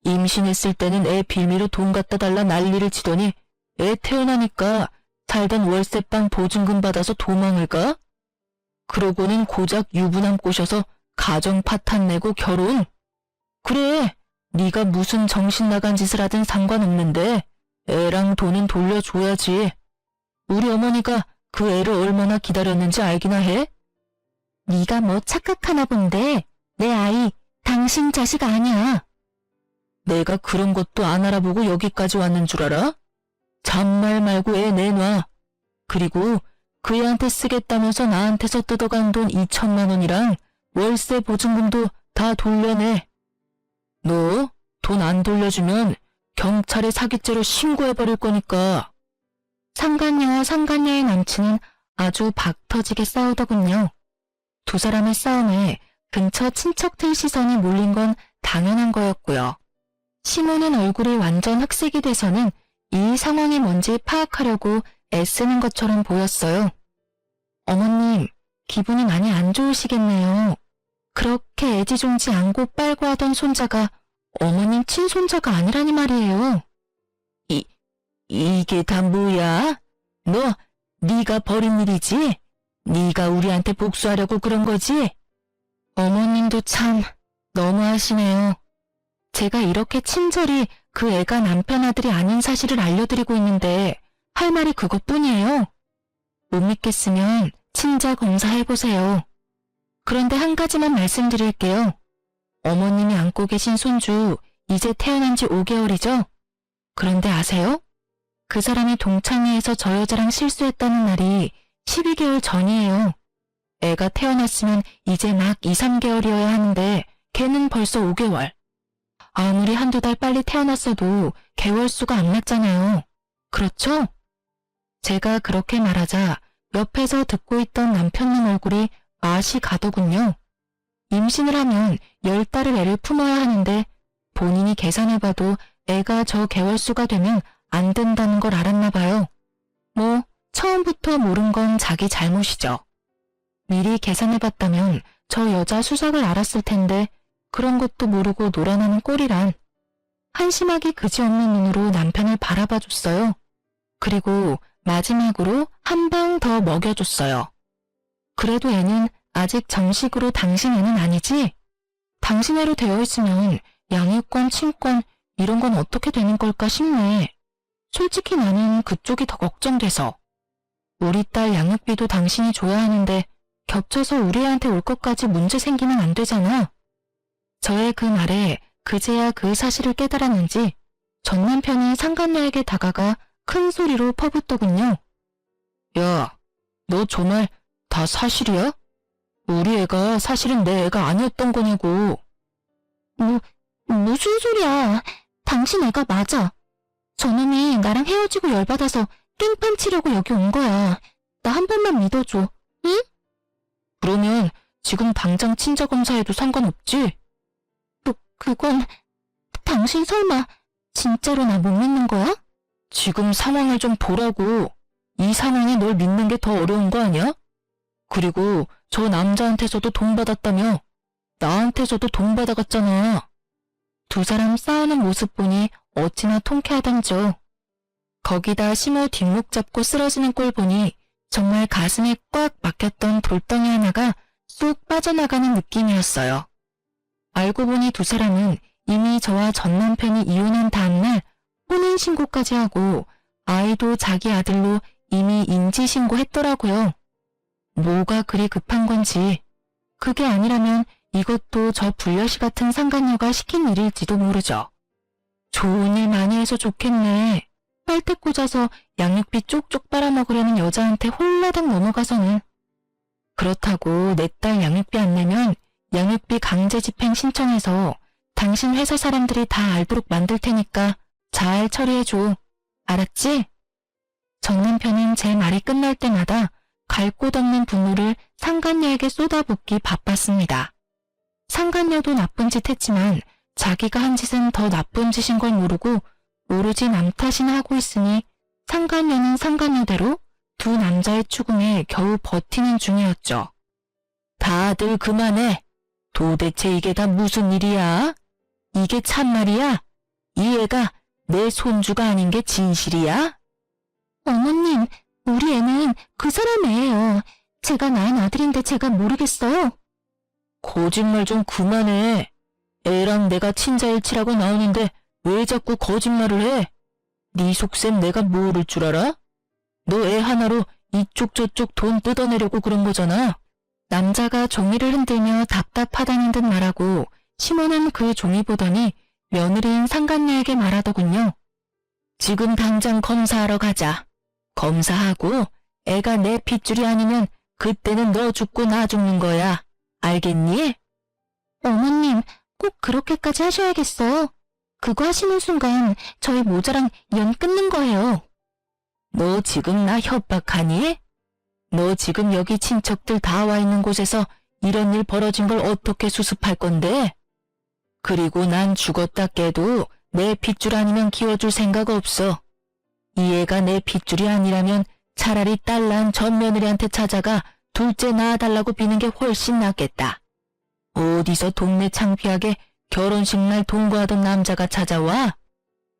임신했을 때는 애 빌미로 돈 갖다 달라 난리를 치더니 애 태어나니까 살던 월세방 보증금 받아서 도망을 가? 그러고는 고작 유부남 꼬셔서 가정 파탄 내고 결혼? 그래, 네가 무슨 정신 나간 짓을 하든 상관없는데 애랑 돈은 돌려줘야지. 우리 어머니가 그 애를 얼마나 기다렸는지 알기나 해? 네가 뭐 착각하나 본데 내 아이 당신 자식 아니야. 내가 그런 것도 안 알아보고 여기까지 왔는 줄 알아? 잔말 말고 애 내놔. 그리고 그 애한테 쓰겠다면서 나한테서 뜯어간 돈 2천만 원이랑 월세 보증금도 다 돌려내. 너 돈 안 돌려주면 경찰에 사기죄로 신고해버릴 거니까. 상간녀와 상간녀의 남친은 아주 박터지게 싸우더군요. 두 사람의 싸움에 근처 친척들 시선이 몰린 건 당연한 거였고요. 시모는 얼굴이 완전 흑색이 돼서는 이 상황이 뭔지 파악하려고 애쓰는 것처럼 보였어요. 어머님, 기분이 많이 안 좋으시겠네요. 그렇게 애지중지 안고 빨고 하던 손자가 어머님 친손자가 아니라니 말이에요. 이게 다 뭐야? 네가 벌인 일이지? 네가 우리한테 복수하려고 그런 거지? 어머님도 참 너무하시네요. 제가 이렇게 친절히 그 애가 남편 아들이 아닌 사실을 알려드리고 있는데 할 말이 그것뿐이에요. 못 믿겠으면 친자 검사해보세요. 그런데 한 가지만 말씀드릴게요. 어머님이 안고 계신 손주 이제 태어난 지 5개월이죠? 그런데 아세요? 그 사람이 동창회에서 저 여자랑 실수했다는 날이 12개월 전이에요. 애가 태어났으면 이제 막 2, 3개월이어야 하는데 걔는 벌써 5개월. 아무리 한두 달 빨리 태어났어도 개월수가 안 맞잖아요. 그렇죠? 제가 그렇게 말하자 옆에서 듣고 있던 남편님 얼굴이 맛이 가더군요. 임신을 하면 10달을 애를 품어야 하는데 본인이 계산해봐도 애가 저 개월수가 되면 안 된다는 걸 알았나 봐요. 뭐 처음부터 모른 건 자기 잘못이죠. 미리 계산해봤다면 저 여자 수작을 알았을 텐데 그런 것도 모르고 놀아나는 꼴이란. 한심하기 그지없는 눈으로 남편을 바라봐줬어요. 그리고 마지막으로 한 방 더 먹여줬어요. 그래도 애는 아직 정식으로 당신 애는 아니지? 당신 애로 되어 있으면 양육권, 친권 이런 건 어떻게 되는 걸까 싶네. 솔직히 나는 그쪽이 더 걱정돼서. 우리 딸 양육비도 당신이 줘야 하는데 겹쳐서 우리 애한테 올 것까지 문제 생기면 안 되잖아. 저의 그 말에 그제야 그 사실을 깨달았는지 전 남편이 상간녀에게 다가가 큰 소리로 퍼붓더군요. 야, 너 저 말 다 사실이야? 우리 애가 사실은 내 애가 아니었던 거냐고. 무슨 소리야. 당신 애가 맞아. 저놈이 나랑 헤어지고 열받아서 깽판 치려고 여기 온 거야. 나 한 번만 믿어줘. 응? 그러면 지금 당장 친자 검사해도 상관없지? 그건 당신 설마 진짜로 나 못 믿는 거야? 지금 상황을 좀 보라고. 이 상황에 널 믿는 게 더 어려운 거 아니야? 그리고 저 남자한테서도 돈 받았다며. 나한테서도 돈 받아갔잖아. 두 사람 싸우는 모습 보니 어찌나 통쾌하던죠. 거기다 심호 뒷목 잡고 쓰러지는 꼴 보니 정말 가슴에 꽉 막혔던 돌덩이 하나가 쑥 빠져나가는 느낌이었어요. 알고 보니 두 사람은 이미 저와 전 남편이 이혼한 다음날 혼인신고까지 하고 아이도 자기 아들로 이미 인지신고했더라고요. 뭐가 그리 급한 건지. 그게 아니라면 이것도 저 불려시 같은 상간녀가 시킨 일일지도 모르죠. 좋은 일 많이 해서 좋겠네. 빨대 꽂아서 양육비 쪽쪽 빨아먹으려는 여자한테 홀라당 넘어가서는. 그렇다고 내 딸 양육비 안 내면 양육비 강제 집행 신청해서 당신 회사 사람들이 다 알도록 만들 테니까 잘 처리해줘. 알았지? 전 남편은 제 말이 끝날 때마다 갈 곳 없는 분노를 상간녀에게 쏟아붓기 바빴습니다. 상간녀도 나쁜 짓 했지만 자기가 한 짓은 더 나쁜 짓인 걸 모르고 오로지 남 탓이나 하고 있으니 상간녀는 상간녀대로 두 남자의 추궁에 겨우 버티는 중이었죠. 다들 그만해. 도대체 이게 다 무슨 일이야? 이게 참말이야? 이 애가 내 손주가 아닌 게 진실이야? 어머님, 우리 애는 그 사람 애예요. 제가 낳은 아들인데 제가 모르겠어요. 거짓말 좀 그만해. 애랑 내가 친자일치라고 나오는데 왜 자꾸 거짓말을 해? 네 속셈 내가 모를 줄 알아? 너 애 하나로 이쪽 저쪽 돈 뜯어내려고 그런 거잖아. 남자가 종이를 흔들며 답답하다는 듯 말하고 시몬은 그 종이 보더니 며느리인 상간녀에게 말하더군요. 지금 당장 검사하러 가자. 검사하고 애가 내 핏줄이 아니면 그때는 너 죽고 나 죽는 거야. 알겠니? 어머님, 꼭 그렇게까지 하셔야겠어요. 그거 하시는 순간 저희 모자랑 연 끊는 거예요. 너 지금 나 협박하니? 너 지금 여기 친척들 다 와 있는 곳에서 이런 일 벌어진 걸 어떻게 수습할 건데? 그리고 난 죽었다 깨도 내 핏줄 아니면 키워줄 생각 없어. 이 애가 내 핏줄이 아니라면 차라리 딸 낳은 전 며느리한테 찾아가 둘째 낳아달라고 비는 게 훨씬 낫겠다. 어디서 동네 창피하게 결혼식 날 동거하던 남자가 찾아와?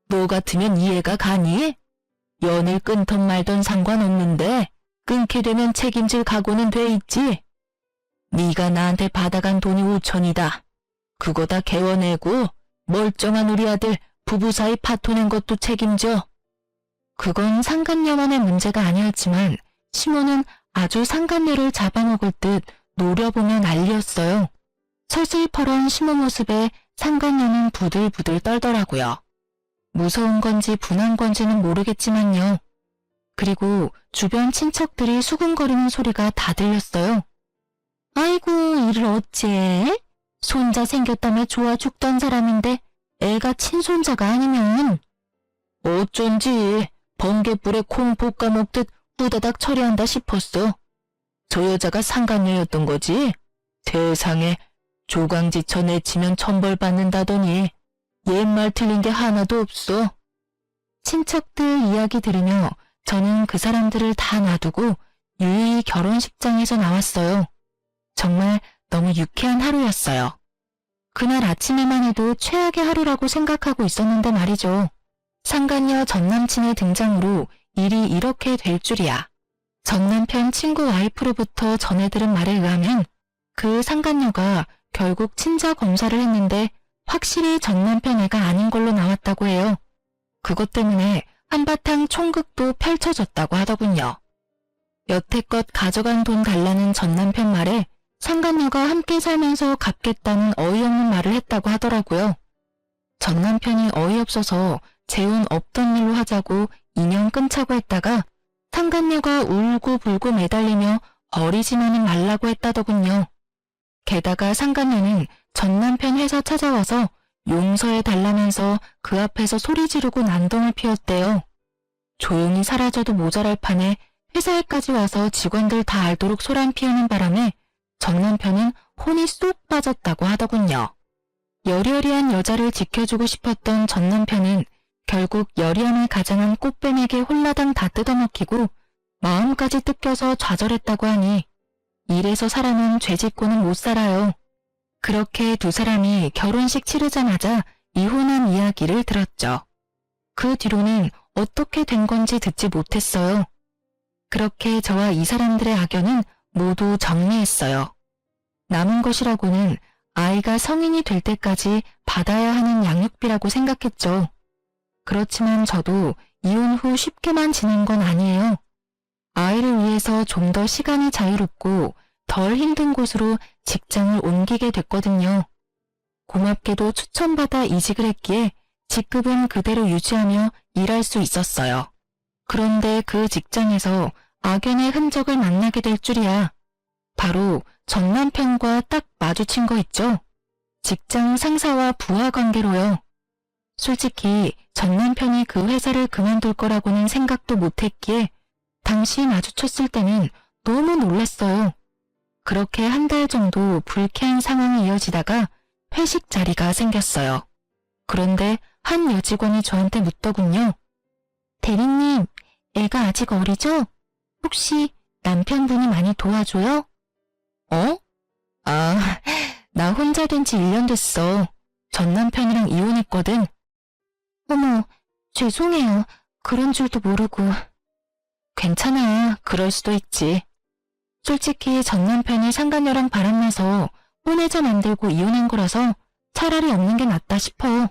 너 같으면 이 애가 가니? 연을 끊던 말던 상관없는데 끊게 되면 책임질 각오는 돼 있지? 네가 나한테 받아간 돈이 5천이다. 그거 다 개워내고 멀쩡한 우리 아들 부부 사이 파토낸 것도 책임져. 그건 상간녀만의 문제가 아니었지만 시모는 아주 상간녀를 잡아먹을 듯 노려보며 난리였어요. 설슬퍼런 시모 모습에 상간녀는 부들부들 떨더라고요. 무서운 건지 분한 건지는 모르겠지만요. 그리고 주변 친척들이 수군거리는 소리가 다 들렸어요. 아이고, 이를 어찌해? 손자 생겼다며 좋아 죽던 사람인데 애가 친손자가 아니면. 어쩐지 번갯불에 콩 볶아 먹듯 후다닥 처리한다 싶었어. 저 여자가 상간녀였던 거지? 세상에, 조강지처 내치면 천벌받는다더니 옛말 틀린 게 하나도 없어. 친척들 이야기 들으며 저는 그 사람들을 다 놔두고 유유히 결혼식장에서 나왔어요. 정말 너무 유쾌한 하루였어요. 그날 아침에만 해도 최악의 하루라고 생각하고 있었는데 말이죠. 상간녀 전남친의 등장으로 일이 이렇게 될 줄이야. 전남편 친구 와이프로부터 전해 들은 말에 의하면 그 상간녀가 결국 친자 검사를 했는데 확실히 전남편 애가 아닌 걸로 나왔다고 해요. 그것 때문에 한바탕 총극도 펼쳐졌다고 하더군요. 여태껏 가져간 돈 달라는 전남편 말에 상간녀가 함께 살면서 갚겠다는 어이없는 말을 했다고 하더라고요. 전남편이 어이없어서 재혼 없던 일로 하자고 인연 끊자고 했다가 상간녀가 울고불고 매달리며 버리지만은 말라고 했다더군요. 게다가 상간녀는 전남편 회사 찾아와서 용서해 달라면서 그 앞에서 소리 지르고 난동을 피웠대요. 조용히 사라져도 모자랄 판에 회사에까지 와서 직원들 다 알도록 소란 피우는 바람에 전남편은 혼이 쏙 빠졌다고 하더군요. 여리여리한 여자를 지켜주고 싶었던 전남편은 결국 여리함을 가장한 꽃뱀에게 홀라당 다 뜯어먹히고 마음까지 뜯겨서 좌절했다고 하니 이래서 사람은 죄짓고는 못 살아요. 그렇게 두 사람이 결혼식 치르자마자 이혼한 이야기를 들었죠. 그 뒤로는 어떻게 된 건지 듣지 못했어요. 그렇게 저와 이 사람들의 악연은 모두 정리했어요. 남은 것이라고는 아이가 성인이 될 때까지 받아야 하는 양육비라고 생각했죠. 그렇지만 저도 이혼 후 쉽게만 지낸 건 아니에요. 아이를 위해서 좀 더 시간이 자유롭고 덜 힘든 곳으로 직장을 옮기게 됐거든요. 고맙게도 추천받아 이직을 했기에 직급은 그대로 유지하며 일할 수 있었어요. 그런데 그 직장에서 악연의 흔적을 만나게 될 줄이야. 바로 전 남편과 딱 마주친 거 있죠? 직장 상사와 부하 관계로요. 솔직히 전 남편이 그 회사를 그만둘 거라고는 생각도 못했기에 당시 마주쳤을 때는 너무 놀랐어요. 그렇게 한 달 정도 불쾌한 상황이 이어지다가 회식 자리가 생겼어요. 그런데 한 여직원이 저한테 묻더군요. 대리님, 애가 아직 어리죠? 혹시 남편분이 많이 도와줘요? 어? 아, 나 혼자 된 지 1년 됐어. 전 남편이랑 이혼했거든. 어머, 죄송해요. 그런 줄도 모르고. 괜찮아, 그럴 수도 있지. 솔직히 전 남편이 상간녀랑 바람나서 혼외자 만들고 이혼한 거라서 차라리 없는 게 낫다 싶어.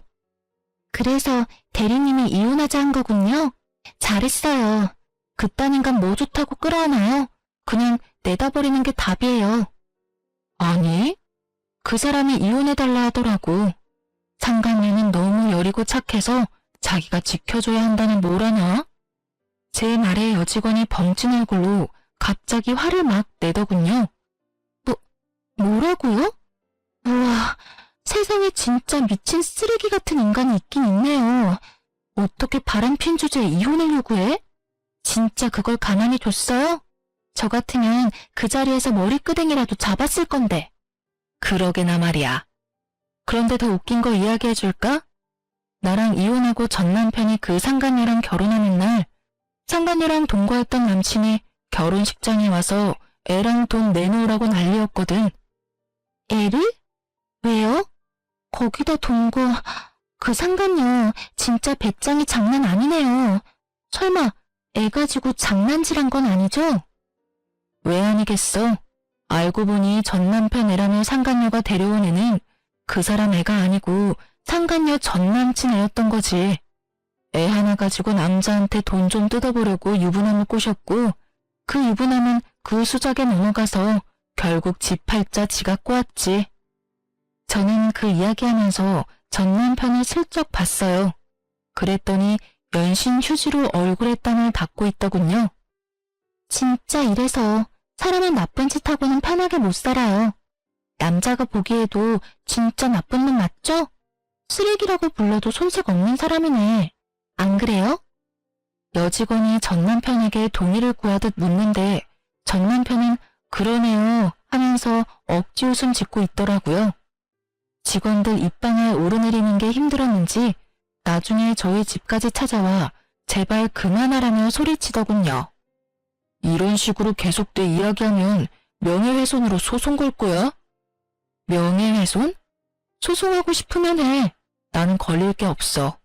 그래서 대리님이 이혼하자 한 거군요. 잘했어요. 그딴 인간 뭐 좋다고 끌어안아요. 그냥 내다버리는 게 답이에요. 아니, 그 사람이 이혼해달라 하더라고. 상간녀는 너무 여리고 착해서 자기가 지켜줘야 한다는 뭐라나? 제 말에 여직원이 벙찐 얼굴로 갑자기 화를 막 내더군요. 뭐라고요? 우와, 세상에 진짜 미친 쓰레기 같은 인간이 있긴 있네요. 어떻게 바람핀 주제에 이혼을 요구해? 진짜 그걸 가만히 뒀어요? 저 같으면 그 자리에서 머리끄댕이라도 잡았을 건데. 그러게나 말이야. 그런데 더 웃긴 거 이야기해줄까? 나랑 이혼하고 전 남편이 그 상간녀랑 결혼하는 날 상간녀랑 동거했던 남친이 결혼식장에 와서 애랑 돈 내놓으라고 난리였거든. 애를? 왜요? 거기다 동거... 그 상간녀 진짜 배짱이 장난 아니네요. 설마 애 가지고 장난질한 건 아니죠? 왜 아니겠어? 알고 보니 전 남편 애라며 상간녀가 데려온 애는 그 사람 애가 아니고 상간녀 전 남친 애였던 거지. 애 하나 가지고 남자한테 돈 좀 뜯어보려고 유부남을 꼬셨고 그 유부남은 그 수작에 넘어가서 결국 집 팔자 지가 꼬았지. 저는 그 이야기하면서 전 남편을 슬쩍 봤어요. 그랬더니 연신 휴지로 얼굴에 땀을 닦고 있더군요. 진짜 이래서 사람은 나쁜 짓 하고는 편하게 못 살아요. 남자가 보기에도 진짜 나쁜 놈 맞죠? 쓰레기라고 불러도 손색 없는 사람이네. 안 그래요? 여직원이 전 남편에게 동의를 구하듯 묻는데 전 남편은 그러네요 하면서 억지 웃음 짓고 있더라고요. 직원들 입방에 오르내리는 게 힘들었는지 나중에 저희 집까지 찾아와 제발 그만하라며 소리치더군요. 이런 식으로 계속돼 이야기하면 명예훼손으로 소송 걸 거야? 명예훼손? 소송하고 싶으면 해. 나는 걸릴 게 없어.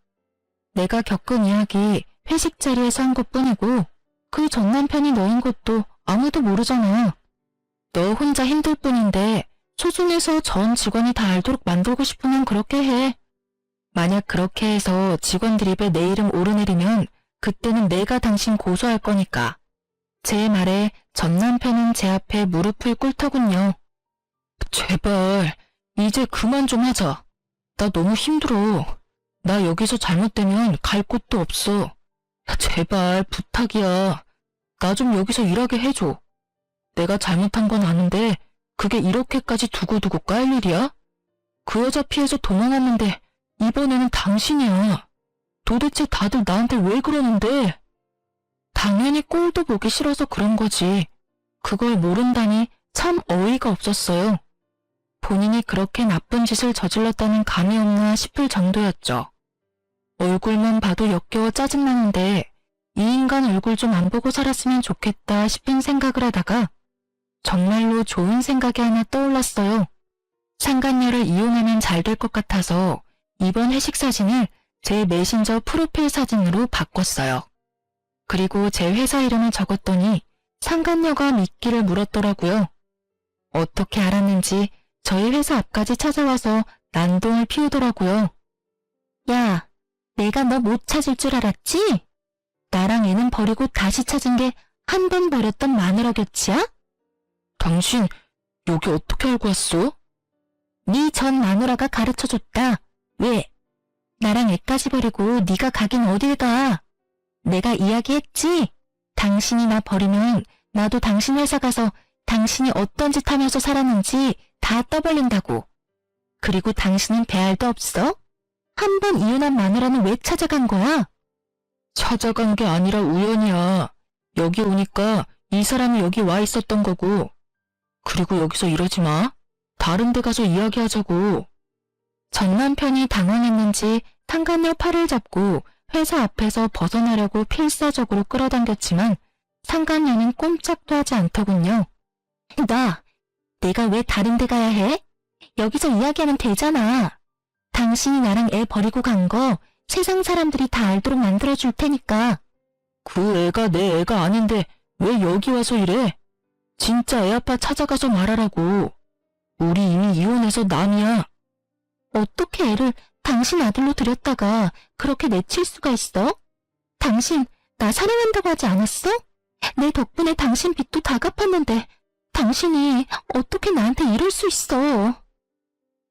내가 겪은 이야기 회식 자리에서 한 것뿐이고 그 전 남편이 너인 것도 아무도 모르잖아. 너 혼자 힘들 뿐인데 소송해서 전 직원이 다 알도록 만들고 싶으면 그렇게 해. 만약 그렇게 해서 직원들 입에 내 이름 오르내리면 그때는 내가 당신 고소할 거니까. 제 말에 전 남편은 제 앞에 무릎을 꿇더군요. 제발 이제 그만 좀 하자. 나 너무 힘들어. 나 여기서 잘못되면 갈 곳도 없어. 제발 부탁이야. 나 좀 여기서 일하게 해줘. 내가 잘못한 건 아는데 그게 이렇게까지 두고두고 깔 일이야? 그 여자 피해서 도망왔는데 이번에는 당신이야. 도대체 다들 나한테 왜 그러는데? 당연히 꼴도 보기 싫어서 그런 거지. 그걸 모른다니 참 어이가 없었어요. 본인이 그렇게 나쁜 짓을 저질렀다는 감이 없나 싶을 정도였죠. 얼굴만 봐도 역겨워 짜증나는데 이 인간 얼굴 좀 안 보고 살았으면 좋겠다 싶은 생각을 하다가 정말로 좋은 생각이 하나 떠올랐어요. 상간녀를 이용하면 잘 될 것 같아서 이번 회식 사진을 제 메신저 프로필 사진으로 바꿨어요. 그리고 제 회사 이름을 적었더니 상간녀가 미끼를 물었더라고요. 어떻게 알았는지 저희 회사 앞까지 찾아와서 난동을 피우더라고요. 야, 내가 너 못 찾을 줄 알았지? 나랑 애는 버리고 다시 찾은 게 한 번 버렸던 마누라 곁이야? 당신 여기 어떻게 알고 왔어? 네 전 마누라가 가르쳐줬다. 왜? 나랑 애까지 버리고 네가 가긴 어딜 가? 내가 이야기했지? 당신이 나 버리면 나도 당신 회사 가서 당신이 어떤 짓 하면서 살았는지 다 떠벌린다고. 그리고 당신은 배알도 없어? 한 번 이혼한 마누라는 왜 찾아간 거야? 찾아간 게 아니라 우연이야. 여기 오니까 이 사람이 여기 와 있었던 거고. 그리고 여기서 이러지 마. 다른 데 가서 이야기하자고. 전 남편이 당황했는지 상간녀 팔을 잡고 회사 앞에서 벗어나려고 필사적으로 끌어당겼지만 상간녀는 꼼짝도 하지 않더군요. 내가 왜 다른 데 가야 해? 여기서 이야기하면 되잖아. 당신이 나랑 애 버리고 간 거 세상 사람들이 다 알도록 만들어줄 테니까. 그 애가 내 애가 아닌데 왜 여기 와서 이래? 진짜 애 아빠 찾아가서 말하라고. 우리 이미 이혼해서 남이야. 어떻게 애를 당신 아들로 들였다가 그렇게 내칠 수가 있어? 당신 나 사랑한다고 하지 않았어? 내 덕분에 당신 빚도 다 갚았는데 당신이 어떻게 나한테 이럴 수 있어?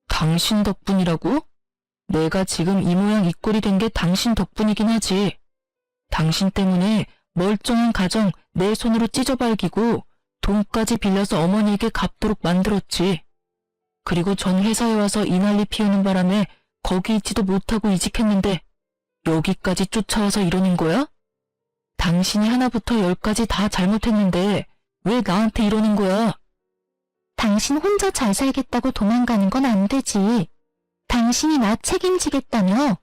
당신 덕분이라고? 내가 지금 이 모양 이 꼴이 된 게 당신 덕분이긴 하지. 당신 때문에 멀쩡한 가정 내 손으로 찢어발기고 돈까지 빌려서 어머니에게 갚도록 만들었지. 그리고 전 회사에 와서 이 난리 피우는 바람에 거기 있지도 못하고 이직했는데 여기까지 쫓아와서 이러는 거야? 당신이 하나부터 열까지 다 잘못했는데 왜 나한테 이러는 거야? 당신 혼자 잘 살겠다고 도망가는 건 안 되지. 당신이 나 책임지겠다며?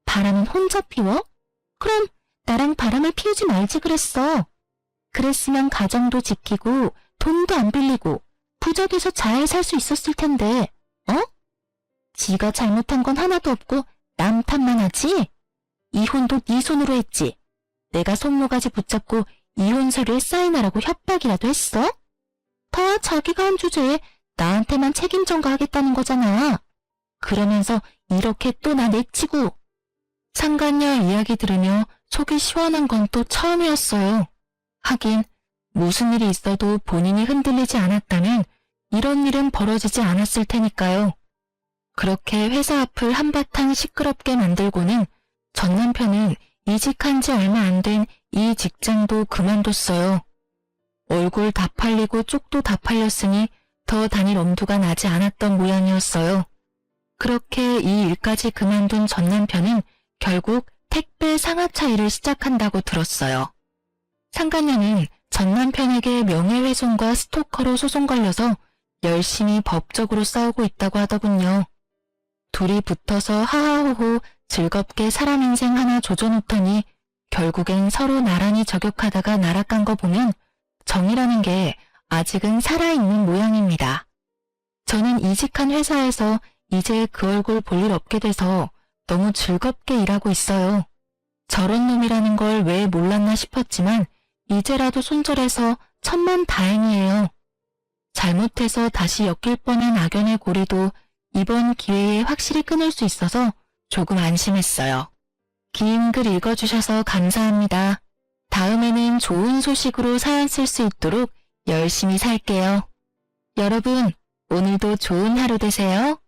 바람은 혼자 피워? 그럼 나랑 바람을 피우지 말지 그랬어. 그랬으면 가정도 지키고 돈도 안 빌리고 부적에서 잘 살 수 있었을 텐데, 어? 지가 잘못한 건 하나도 없고 남 탓만 하지? 이혼도 네 손으로 했지. 내가 손모가지 붙잡고 이혼서류에 사인하라고 협박이라도 했어? 다 자기가 한 주제에 나한테만 책임 전가하겠다는 거잖아. 그러면서 이렇게 또 나 내치고. 상간녀 이야기 들으며 속이 시원한 건 또 처음이었어요. 하긴 무슨 일이 있어도 본인이 흔들리지 않았다면 이런 일은 벌어지지 않았을 테니까요. 그렇게 회사 앞을 한바탕 시끄럽게 만들고는 전 남편은 이직한 지 얼마 안 된 이 직장도 그만뒀어요. 얼굴 다 팔리고 쪽도 다 팔렸으니 더 다닐 엄두가 나지 않았던 모양이었어요. 그렇게 이 일까지 그만둔 전 남편은 결국 택배 상하차 일을 시작한다고 들었어요. 상간녀는 전 남편에게 명예훼손과 스토커로 소송 걸려서 열심히 법적으로 싸우고 있다고 하더군요. 둘이 붙어서 하하호호 즐겁게 사람 인생 하나 조져놓더니 결국엔 서로 나란히 저격하다가 날아간 거 보면 정이라는 게 아직은 살아있는 모양입니다. 저는 이직한 회사에서 이제 그 얼굴 볼 일 없게 돼서 너무 즐겁게 일하고 있어요. 저런 놈이라는 걸 왜 몰랐나 싶었지만 이제라도 손절해서 천만다행이에요. 잘못해서 다시 엮일 뻔한 악연의 고리도 이번 기회에 확실히 끊을 수 있어서 조금 안심했어요. 긴 글 읽어주셔서 감사합니다. 다음에는 좋은 소식으로 사연 쓸 수 있도록 열심히 살게요. 여러분, 오늘도 좋은 하루 되세요.